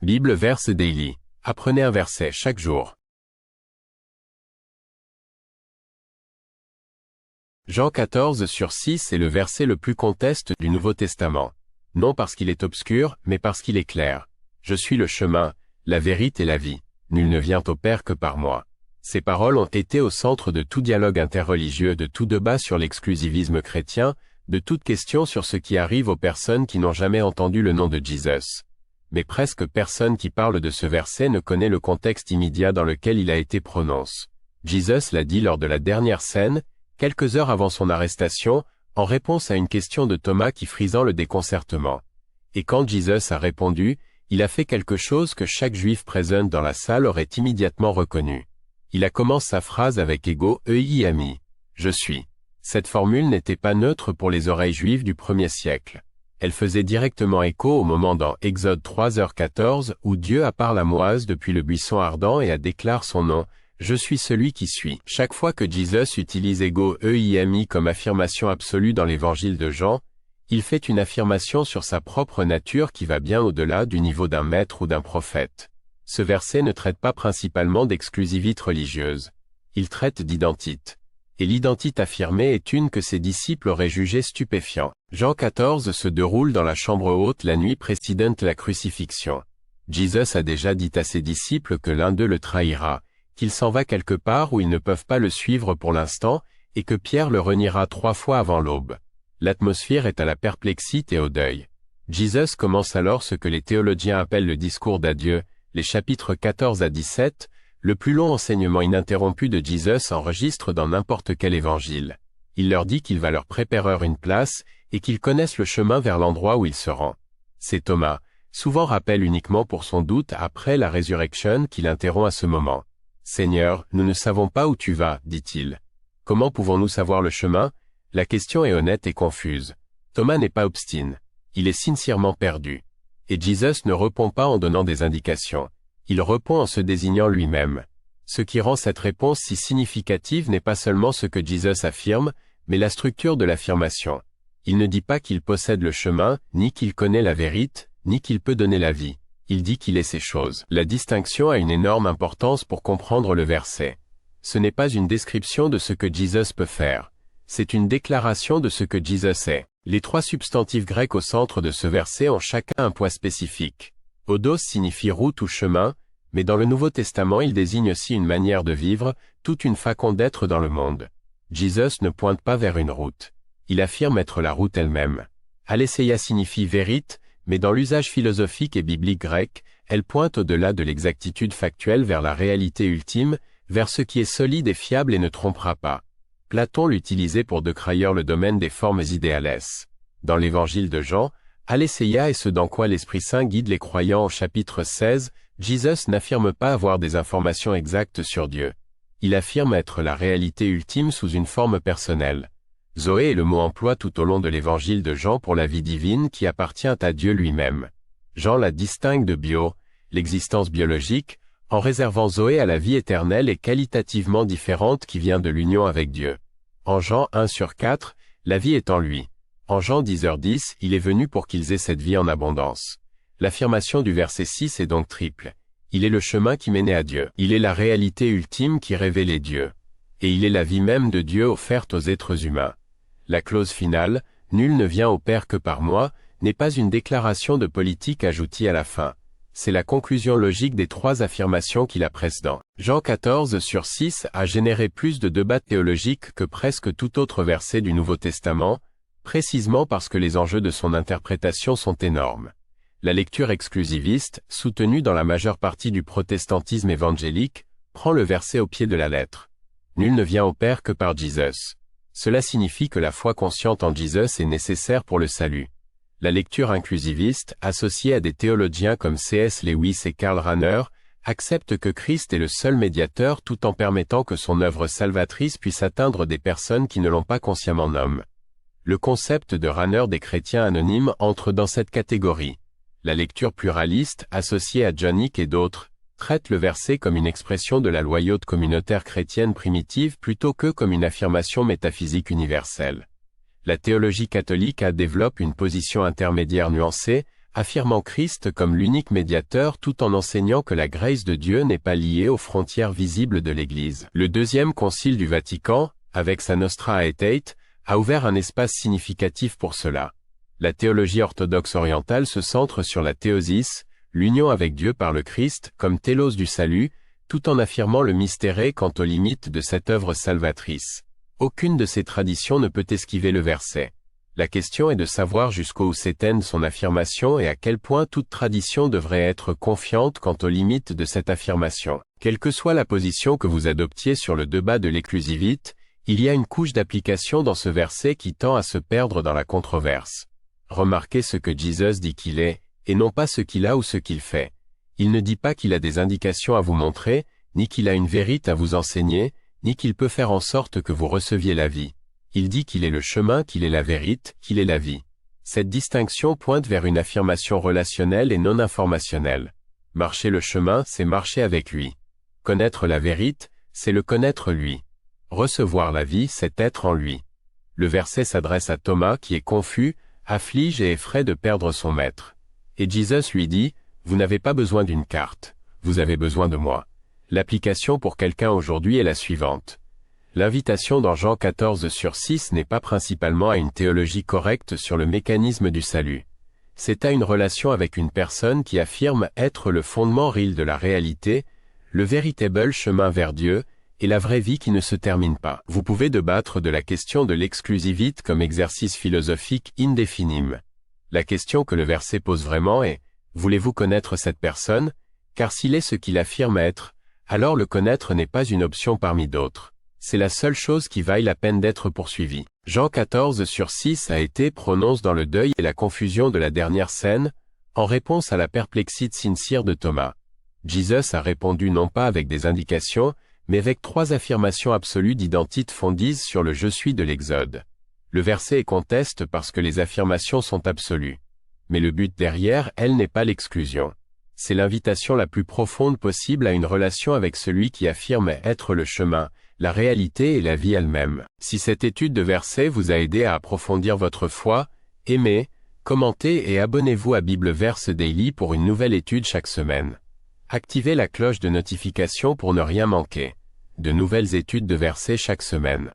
Bible Verse Daily. Apprenez un verset chaque jour. Jean 14/6 est le verset le plus conteste du Nouveau Testament. Non parce qu'il est obscur, mais parce qu'il est clair. Je suis le chemin, la vérité et la vie. Nul ne vient au Père que par moi. Ces paroles ont été au centre de tout dialogue interreligieux, de tout débat sur l'exclusivisme chrétien, de toute question sur ce qui arrive aux personnes qui n'ont jamais entendu le nom de Jesus. Mais presque personne qui parle de ce verset ne connaît le contexte immédiat dans lequel il a été prononcé. Jesus l'a dit lors de la dernière scène, quelques heures avant son arrestation, en réponse à une question de Thomas qui frisant le déconcertement. Et quand Jesus a répondu, il a fait quelque chose que chaque juif présent dans la salle aurait immédiatement reconnu. Il a commencé sa phrase avec Ego Ei Ami. Je suis. Cette formule n'était pas neutre pour les oreilles juives du 1er siècle. Elle faisait directement écho au moment dans Exode 3h14 où Dieu a parlé à Moïse depuis le buisson ardent et a déclaré son nom. Je suis celui qui suis. Chaque fois que Jesus utilise Ego Ei Ami comme affirmation absolue dans l'évangile de Jean, il fait une affirmation sur sa propre nature qui va bien au-delà du niveau d'un maître ou d'un prophète. Ce verset ne traite pas principalement d'exclusivité religieuse. Il traite d'identité. Et l'identité affirmée est une que ses disciples auraient jugée stupéfiant. Jean 14 se déroule dans la chambre haute la nuit précédant la crucifixion. Jesus a déjà dit à ses disciples que l'un d'eux le trahira, qu'il s'en va quelque part où ils ne peuvent pas le suivre pour l'instant, et que Pierre le reniera 3 fois avant l'aube. L'atmosphère est à la perplexité et au deuil. Jesus commence alors ce que les théologiens appellent le discours d'adieu, les chapitres 14 à 17, le plus long enseignement ininterrompu de Jesus enregistre dans n'importe quel évangile. Il leur dit qu'il va leur préparer une place, et qu'ils connaissent le chemin vers l'endroit où il se rend. C'est Thomas, souvent rappel uniquement pour son doute après la résurrection qui l'interrompt à ce moment. « Seigneur, nous ne savons pas où tu vas, dit-il. Comment pouvons-nous savoir le chemin ? La question est honnête et confuse. Thomas n'est pas obstiné. Il est sincèrement perdu. Et Jesus ne répond pas en donnant des indications. Il répond en se désignant lui-même. Ce qui rend cette réponse si significative n'est pas seulement ce que Jesus affirme, mais la structure de l'affirmation. Il ne dit pas qu'il possède le chemin, ni qu'il connaît la vérité, ni qu'il peut donner la vie. Il dit qu'il est ces choses. La distinction a une énorme importance pour comprendre le verset. Ce n'est pas une description de ce que Jesus peut faire. C'est une déclaration de ce que Jesus est. Les 3 substantifs grecs au centre de ce verset ont chacun un poids spécifique. Odos signifie route ou chemin, mais dans le Nouveau Testament il désigne aussi une manière de vivre, toute une façon d'être dans le monde. Jesus ne pointe pas vers une route. Il affirme être la route elle-même. Aletheia signifie vérité, mais dans l'usage philosophique et biblique grec, elle pointe au-delà de l'exactitude factuelle vers la réalité ultime, vers ce qui est solide et fiable et ne trompera pas. Platon l'utilisait pour décrire le domaine des formes idéales. Dans l'évangile de Jean, Aletheia est ce dans quoi l'Esprit Saint guide les croyants au chapitre 16, Jesus n'affirme pas avoir des informations exactes sur Dieu. Il affirme être la réalité ultime sous une forme personnelle. Zoé est le mot employé tout au long de l'évangile de Jean pour la vie divine qui appartient à Dieu lui-même. Jean la distingue de l'existence biologique, en réservant Zoé à la vie éternelle et qualitativement différente qui vient de l'union avec Dieu. En Jean 1/4, la vie est en lui. En Jean 10h10, il est venu pour qu'ils aient cette vie en abondance. L'affirmation du verset 6 est donc triple. Il est le chemin qui mène à Dieu. Il est la réalité ultime qui révélait Dieu. Et il est la vie même de Dieu offerte aux êtres humains. La clause finale, « Nul ne vient au Père que par moi », n'est pas une déclaration de politique ajoutée à la fin. C'est la conclusion logique des 3 affirmations qui la précèdent. Jean 14/6 a généré plus de débats théologiques que presque tout autre verset du Nouveau Testament, précisément parce que les enjeux de son interprétation sont énormes. La lecture exclusiviste, soutenue dans la majeure partie du protestantisme évangélique, prend le verset au pied de la lettre. Nul ne vient au Père que par Jesus. Cela signifie que la foi consciente en Jesus est nécessaire pour le salut. La lecture inclusiviste, associée à des théologiens comme C.S. Lewis et Karl Rahner, accepte que Christ est le seul médiateur tout en permettant que son œuvre salvatrice puisse atteindre des personnes qui ne l'ont pas consciemment nommé. Le concept de Rahner des chrétiens anonymes entre dans cette catégorie. La lecture pluraliste, associée à John Hick et d'autres, traite le verset comme une expression de la loyauté communautaire chrétienne primitive plutôt que comme une affirmation métaphysique universelle. La théologie catholique développe une position intermédiaire nuancée, affirmant Christ comme l'unique médiateur tout en enseignant que la grâce de Dieu n'est pas liée aux frontières visibles de l'Église. Le deuxième concile du Vatican, avec sa Nostra Aetate, a ouvert un espace significatif pour cela. La théologie orthodoxe orientale se centre sur la théosis, l'union avec Dieu par le Christ, comme télos du salut, tout en affirmant le mystéré quant aux limites de cette œuvre salvatrice. Aucune de ces traditions ne peut esquiver le verset. La question est de savoir jusqu'où s'étend son affirmation et à quel point toute tradition devrait être confiante quant aux limites de cette affirmation. Quelle que soit la position que vous adoptiez sur le débat de l'éclusivite, il y a une couche d'application dans ce verset qui tend à se perdre dans la controverse. Remarquez ce que Jésus dit qu'il est, et non pas ce qu'il a ou ce qu'il fait. Il ne dit pas qu'il a des indications à vous montrer, ni qu'il a une vérité à vous enseigner, ni qu'il peut faire en sorte que vous receviez la vie. Il dit qu'il est le chemin, qu'il est la vérité, qu'il est la vie. Cette distinction pointe vers une affirmation relationnelle et non informationnelle. Marcher le chemin, c'est marcher avec lui. Connaître la vérité, c'est le connaître lui. Recevoir la vie, c'est être en lui. Le verset s'adresse à Thomas qui est confus, affligé et effrayé de perdre son maître. Et Jésus lui dit, « Vous n'avez pas besoin d'une carte, vous avez besoin de moi. » L'application pour quelqu'un aujourd'hui est la suivante. L'invitation dans Jean 14/6 n'est pas principalement à une théologie correcte sur le mécanisme du salut. C'est à une relation avec une personne qui affirme être le fondement réel de la réalité, le véritable chemin vers Dieu, et la vraie vie qui ne se termine pas. Vous pouvez débattre de la question de l'exclusivité comme exercice philosophique indéfinime. La question que le verset pose vraiment est, voulez-vous connaître cette personne? Car s'il est ce qu'il affirme être, alors le connaître n'est pas une option parmi d'autres. C'est la seule chose qui vaille la peine d'être poursuivie. Jean 14/6 a été prononce dans le deuil et la confusion de la dernière scène, en réponse à la perplexité sincère de Thomas. Jésus a répondu non pas avec des indications, mais avec 3 affirmations absolues d'identité fondées sur le « je suis » de l'Exode. Le verset est conteste parce que les affirmations sont absolues. Mais le but derrière, elle n'est pas l'exclusion. C'est l'invitation la plus profonde possible à une relation avec celui qui affirme être le chemin, la réalité et la vie elle-même. Si cette étude de versets vous a aidé à approfondir votre foi, aimez, commentez et abonnez-vous à Bible Verse Daily pour une nouvelle étude chaque semaine. Activez la cloche de notification pour ne rien manquer. De nouvelles études de versets chaque semaine.